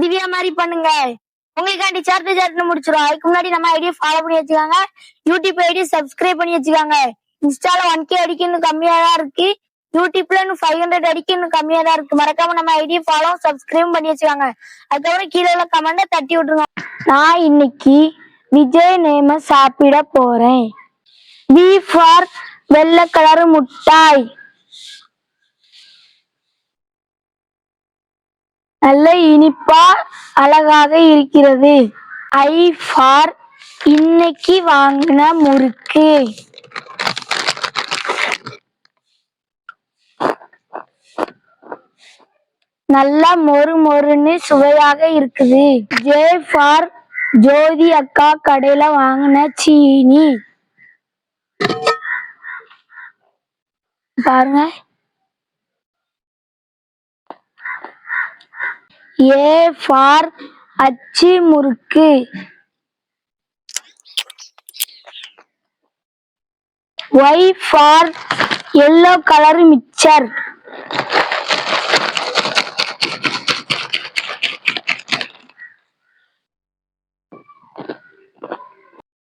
திவ்யா மாதிரி பண்ணுங்க. உங்களுக்காண்டி சார்ட்டு முடிச்சிடும். அதுக்கு முன்னாடி நம்ம ஐடியா ஃபாலோ பண்ணி வச்சுக்காங்க. யூடியூப் ஐடி சப்ஸ்கிரைப் பண்ணி வச்சுக்காங்க. இன்ஸ்டால 1K அடிக்கணும் கம்மியா தான் இருக்கு. யூடியூப்ல 500 அடிக்கணும் கம்மியா தான் இருக்கு. மறக்காம நம்ம ஐடியா ஃபாலோ சப்ஸ்கிரைப் பண்ணி வச்சுக்காங்க. அதுக்கப்புறம் கீழே உள்ள கமெண்ட தட்டி விட்டுருங்க. நான் இன்னைக்கு விஜய் நேம சாப்பிட போறேன். பி ஃபார் வெள்ளை கலர் முட்டாய். நல்ல இனிப்பா அழகாக இருக்கிறது. ஐ ஃபார் இன்னைக்கு வாங்கின முறுக்கு. நல்லா மொறு மொறுன்னு சுவையாக இருக்குது. ஜே ஃபார் ஜோதி அக்கா கடையில வாங்கின சீனி. பாருங்க. ஏ ஃபார் அச்சு முறுக்கு. Y for yellow colour mixer.